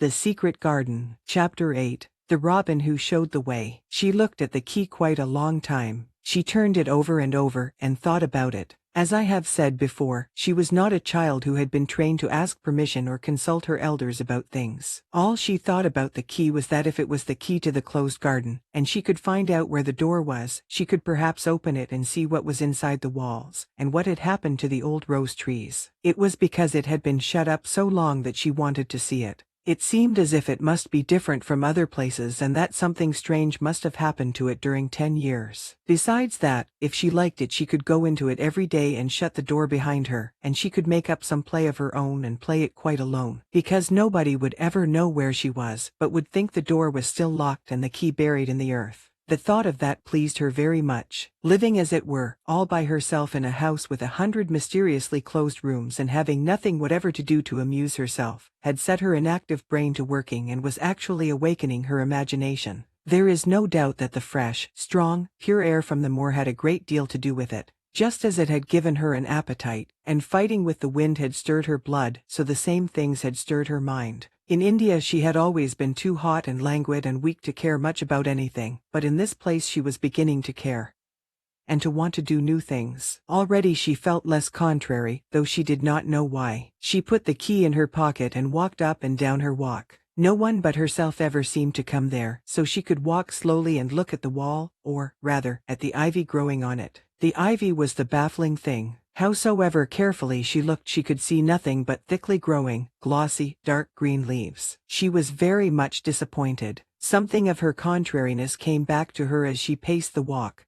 The Secret Garden. Chapter 8. The Robin Who Showed the Way. She looked at the key quite a long time. She turned it over and over and thought about it. As I have said before, she was not a child who had been trained to ask permission or consult her elders about things. All she thought about the key was that if it was the key to the closed garden, and she could find out where the door was, she could perhaps open it and see what was inside the walls, and what had happened to the old rose trees. It was because it had been shut up so long that she wanted to see it. It seemed as if it must be different from other places and that something strange must have happened to it during 10 years. Besides that, if she liked it she could go into it every day and shut the door behind her, and she could make up some play of her own and play it quite alone, because nobody would ever know where she was, but would think the door was still locked and the key buried in the earth. The thought of that pleased her very much. Living as it were, all by herself in a house with 100 mysteriously closed rooms and having nothing whatever to do to amuse herself, had set her inactive brain to working and was actually awakening her imagination. There is no doubt that the fresh, strong, pure air from the moor had a great deal to do with it. Just as it had given her an appetite, and fighting with the wind had stirred her blood, so the same things had stirred her mind. In India she had always been too hot and languid and weak to care much about anything, but in this place she was beginning to care, and to want to do new things. Already she felt less contrary, though she did not know why. She put the key in her pocket and walked up and down her walk. No one but herself ever seemed to come there, so she could walk slowly and look at the wall, or, rather, at the ivy growing on it. The ivy was the baffling thing. Howsoever carefully she looked she could see nothing but thickly growing, glossy, dark green leaves. She was very much disappointed. Something of her contrariness came back to her as she paced the walk,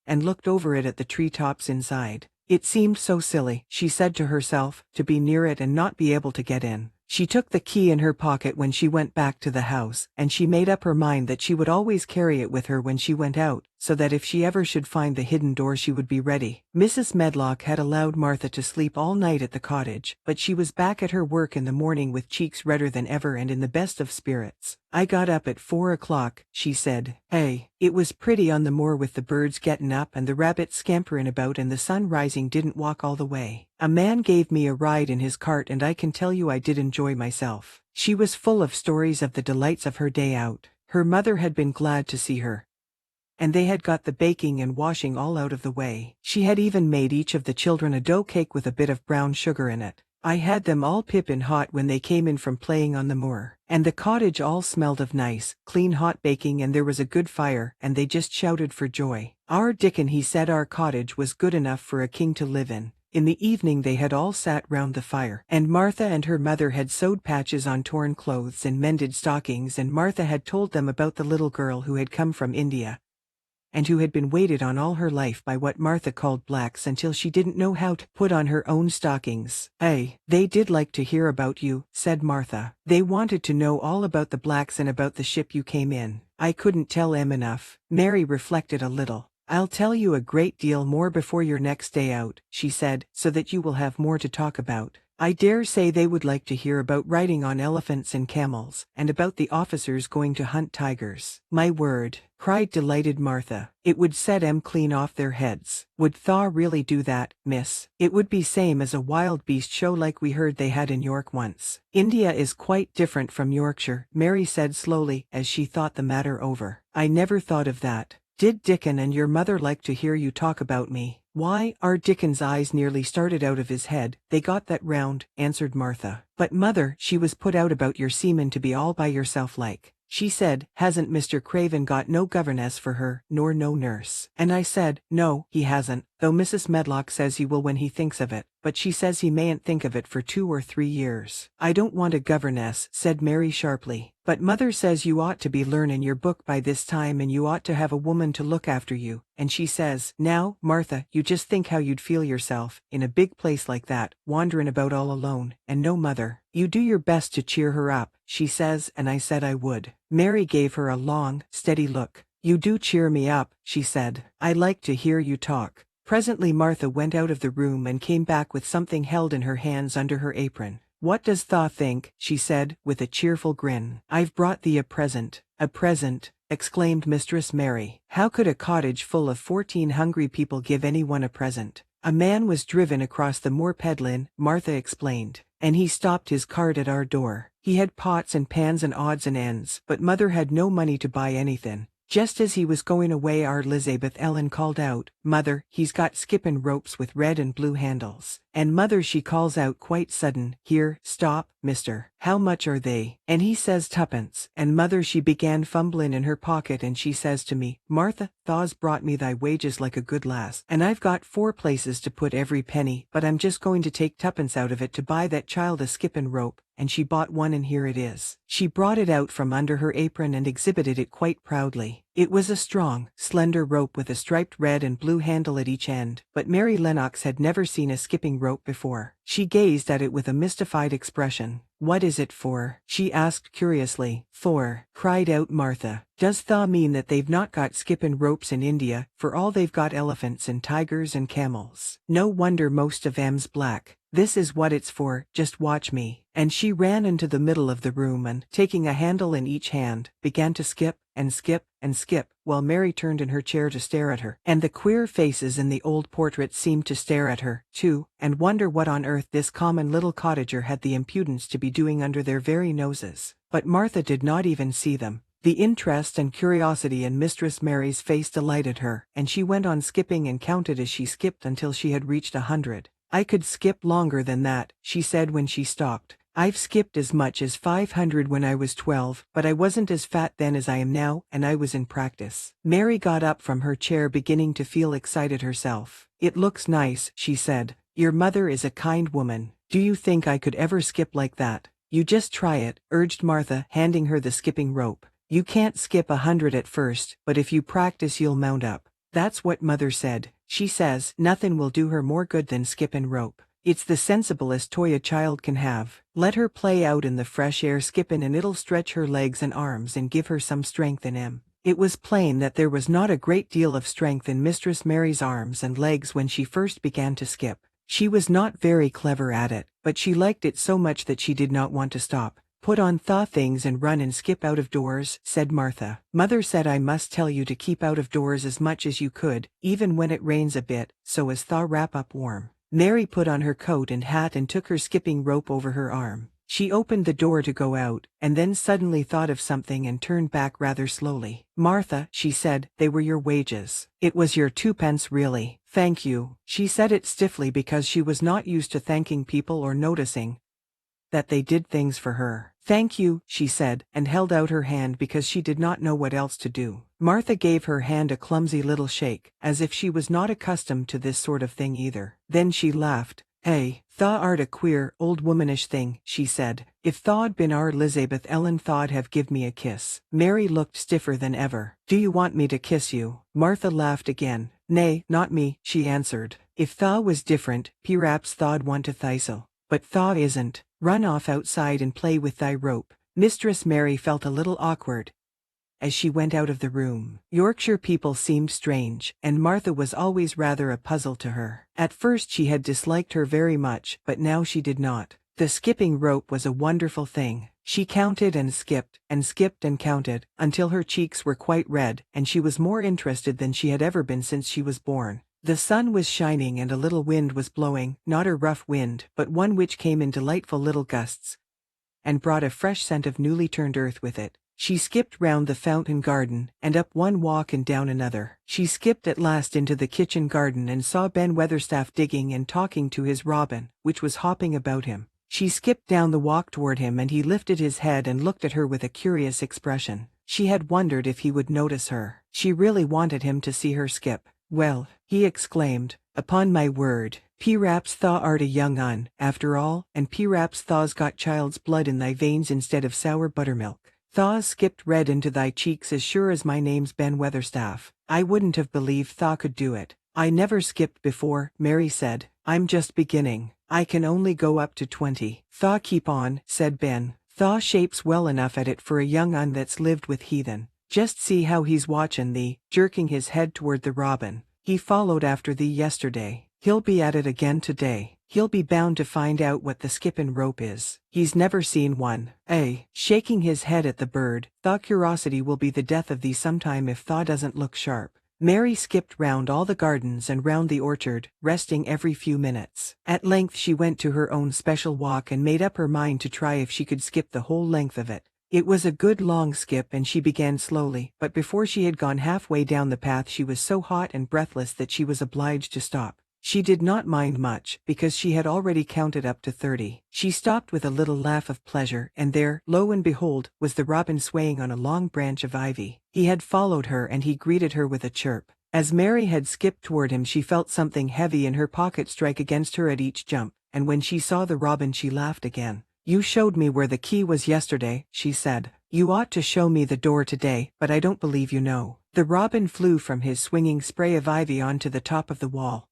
and looked over it at the treetops inside. It seemed so silly, she said to herself, to be near it and not be able to get in. She took the key in her pocket when she went back to the house, and she made up her mind that she would always carry it with her when she went out, so that if she ever should find the hidden door she would be ready. Mrs. Medlock had allowed Martha to sleep all night at the cottage, but she was back at her work in the morning with cheeks redder than ever and in the best of spirits. "I got up at 4 o'clock, she said. "Hey, it was pretty on the moor with the birds gettin' up and the rabbits scamperin' about and the sun rising didn't walk all the way. A man gave me a ride in his cart and I can tell you I did enjoy myself." She was full of stories of the delights of her day out. Her mother had been glad to see her, and they had got the baking and washing all out of the way. She had even made each of the children a dough cake with a bit of brown sugar in it. "I had them all pippin' hot when they came in from playing on the moor, and the cottage all smelled of nice, clean hot baking and there was a good fire and they just shouted for joy. Our Dickon he said our cottage was good enough for a king to live in." In the evening they had all sat round the fire, and Martha and her mother had sewed patches on torn clothes and mended stockings, and Martha had told them about the little girl who had come from India, and who had been waited on all her life by what Martha called blacks until she didn't know how to put on her own stockings. They did like to hear about you," said Martha. "They wanted to know all about the blacks and about the ship you came in. I couldn't tell 'em enough." Mary reflected a little. "I'll tell you a great deal more before your next day out," she said, "so that you will have more to talk about. I dare say they would like to hear about riding on elephants and camels, and about the officers going to hunt tigers." "My word," cried delighted Martha. "It would set 'em clean off their heads." "Would thaw really do that, miss? It would be same as a wild beast show like we heard they had in York once." "India is quite different from Yorkshire," Mary said slowly as she thought the matter over. "I never thought of that. Did Dickon and your mother like to hear you talk about me?" "Why, our Dickon's eyes nearly started out of his head, they got that round," answered Martha. "But mother, she was put out about your seeming to be all by yourself like. She said, 'Hasn't Mr. Craven got no governess for her, nor no nurse?' And I said, 'No, he hasn't, though Mrs. Medlock says he will when he thinks of it, but she says he mayn't think of it for 2 or 3 years. "I don't want a governess," said Mary sharply. "But mother says you ought to be learnin' your book by this time and you ought to have a woman to look after you, and she says, now, Martha, you just think how you'd feel yourself, in a big place like that, wanderin' about all alone, and no mother. You do your best to cheer her up,' she says, and I said I would." Mary gave her a long, steady look. "You do cheer me up," she said. "I like to hear you talk." Presently Martha went out of the room and came back with something held in her hands under her apron. "What does tha think?" she said, with a cheerful grin. "I've brought thee a present." "A present?" exclaimed Mistress Mary. "How could a cottage full of 14 hungry people give anyone a present?" A man was driven across the moor pedlin, Martha explained, and he stopped his cart at our door. He had pots and pans and odds and ends, but mother had no money to buy anything. Just as he was going away, our Elizabeth Ellen called out, "Mother, he's got skippin' ropes with red and blue handles." And mother, she calls out quite sudden, "Here, stop, mister. How much are they?" And he says, "Tuppence." And mother, she began fumbling in her pocket and she says to me, "Martha, thou's brought me thy wages like a good lass, and I've got 4 places to put every penny, but I'm just going to take tuppence out of it to buy that child a skippin' rope." And she bought one, and here it is. She brought it out from under her apron and exhibited it quite proudly. It was a strong, slender rope with a striped red and blue handle at each end, but Mary Lennox had never seen a skipping rope before. She gazed at it with a mystified expression. "What is it for?" she asked curiously. "For," cried out Martha. "Does tha mean that they've not got skippin' ropes in India, for all they've got elephants and tigers and camels? No wonder most of 'em's black. This is what it's for, just watch me." And she ran into the middle of the room and, taking a handle in each hand, began to skip and skip and skip, while Mary turned in her chair to stare at her. And the queer faces in the old portrait seemed to stare at her, too, and wonder what on earth this common little cottager had the impudence to be doing under their very noses. But Martha did not even see them. The interest and curiosity in Mistress Mary's face delighted her, and she went on skipping and counted as she skipped until she had reached 100. "I could skip longer than that," she said when she stopped. "I've skipped as much as 500 when I was 12, but I wasn't as fat then as I am now, and I was in practice." Mary got up from her chair, beginning to feel excited herself. "It looks nice," she said. "Your mother is a kind woman. Do you think I could ever skip like that?" "You just try it," urged Martha, handing her the skipping rope. "You can't skip 100 at first, but if you practice you'll mount up. That's what mother said. She says nothing will do her more good than skippin' rope. It's the sensiblest toy a child can have. Let her play out in the fresh air skippin', and it'll stretch her legs and arms and give her some strength in 'em." It was plain that there was not a great deal of strength in Mistress Mary's arms and legs when she first began to skip. She was not very clever at it, but she liked it so much that she did not want to stop. "Put on tha things and run and skip out of doors," said Martha. "Mother said I must tell you to keep out of doors as much as you could, even when it rains a bit, so as tha wrap up warm." Mary put on her coat and hat and took her skipping rope over her arm. She opened the door to go out, and then suddenly thought of something and turned back rather slowly. "Martha," she said, "they were your wages." "It was your 2 pence really. Thank you." She said it stiffly because she was not used to thanking people or noticing that they did things for her. "Thank you," she said, and held out her hand because she did not know what else to do. Martha gave her hand a clumsy little shake, as if she was not accustomed to this sort of thing either. Then she laughed. "Eh, tha art a queer, old womanish thing," she said. "If tha'd been our Elizabeth Ellen, tha'd have give me a kiss." Mary looked stiffer than ever. "Do you want me to kiss you?" Martha laughed again. "Nay, not me," she answered. "If tha was different, p'raps tha'd want to thistle. But tha isn't. Run off outside and play with thy rope." Mistress Mary felt a little awkward as she went out of the room. Yorkshire people seemed strange, and Martha was always rather a puzzle to her. At first she had disliked her very much, but now she did not. The skipping rope was a wonderful thing. She counted and skipped and counted, until her cheeks were quite red, and she was more interested than she had ever been since she was born. The sun was shining and a little wind was blowing, not a rough wind, but one which came in delightful little gusts, and brought a fresh scent of newly turned earth with it. She skipped round the fountain garden, and up one walk and down another. She skipped at last into the kitchen garden and saw Ben Weatherstaff digging and talking to his robin, which was hopping about him. She skipped down the walk toward him, and he lifted his head and looked at her with a curious expression. She had wondered if he would notice her. She really wanted him to see her skip. "Well," he exclaimed, "upon my word, p'raps tha art a young un, after all, and p'raps tha's got child's blood in thy veins instead of sour buttermilk. Tha's skipped red into thy cheeks as sure as my name's Ben Weatherstaff. I wouldn't have believed tha could do it." "I never skipped before," Mary said. "I'm just beginning. I can only go up to 20. "Tha keep on," said Ben. "Tha shapes well enough at it for a young un that's lived with heathen. Just see how he's watchin' thee," jerking his head toward the robin. "He followed after thee yesterday. He'll be at it again today. He'll be bound to find out what the skippin' rope is. He's never seen one. Eh?" shaking his head at the bird. "Tha curiosity will be the death of thee sometime if tha doesn't look sharp." Mary skipped round all the gardens and round the orchard, resting every few minutes. At length she went to her own special walk and made up her mind to try if she could skip the whole length of it. It was a good long skip and she began slowly, but before she had gone halfway down the path she was so hot and breathless that she was obliged to stop. She did not mind much, because she had already counted up to 30. She stopped with a little laugh of pleasure, and there, lo and behold, was the robin swaying on a long branch of ivy. He had followed her and he greeted her with a chirp. As Mary had skipped toward him she felt something heavy in her pocket strike against her at each jump, and when she saw the robin she laughed again. "You showed me where the key was yesterday," she said. "You ought to show me the door today, but I don't believe you know." The robin flew from his swinging spray of ivy onto the top of the wall,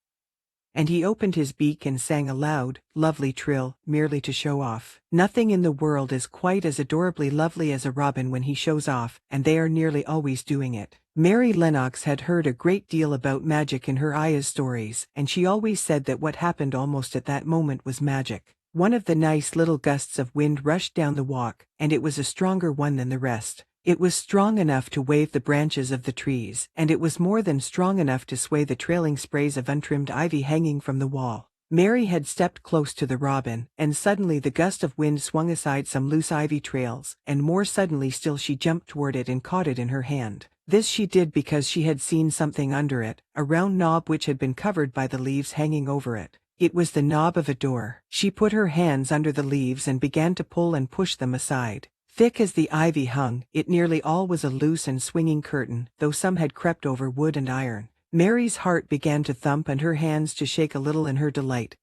and he opened his beak and sang a loud, lovely trill, merely to show off. Nothing in the world is quite as adorably lovely as a robin when he shows off, and they are nearly always doing it. Mary Lennox had heard a great deal about magic in her Aya's stories, and she always said that what happened almost at that moment was magic. One of the nice little gusts of wind rushed down the walk, and it was a stronger one than the rest. It was strong enough to wave the branches of the trees, and it was more than strong enough to sway the trailing sprays of untrimmed ivy hanging from the wall. Mary had stepped close to the robin, and suddenly the gust of wind swung aside some loose ivy trails, and more suddenly still she jumped toward it and caught it in her hand. This she did because she had seen something under it, a round knob which had been covered by the leaves hanging over it. It was the knob of a door. She put her hands under the leaves and began to pull and push them aside. Thick as the ivy hung, it nearly all was a loose and swinging curtain, though some had crept over wood and iron. Mary's heart began to thump and her hands to shake a little in her delight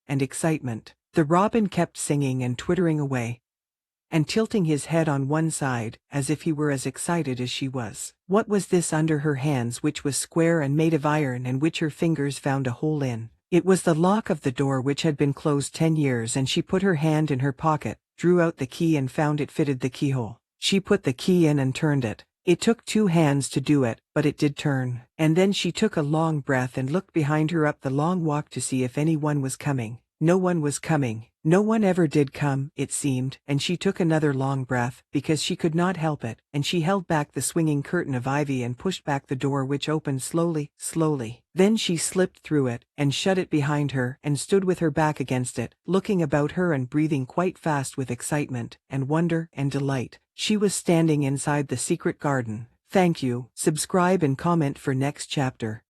and excitement. The robin kept singing and twittering away, and tilting his head on one side, as if he were as excited as she was. What was this under her hands which was square and made of iron and which her fingers found a hole in? It was the lock of the door which had been closed 10 years, and she put her hand in her pocket, drew out the key and found it fitted the keyhole. She put the key in and turned it. It took 2 hands to do it, but it did turn. And then she took a long breath and looked behind her up the long walk to see if anyone was coming. No one was coming. No one ever did come, it seemed, and she took another long breath, because she could not help it, and she held back the swinging curtain of ivy and pushed back the door, which opened slowly, slowly. Then she slipped through it, and shut it behind her, and stood with her back against it, looking about her and breathing quite fast with excitement, and wonder, and delight. She was standing inside the secret garden. Thank you. Subscribe and comment for next chapter.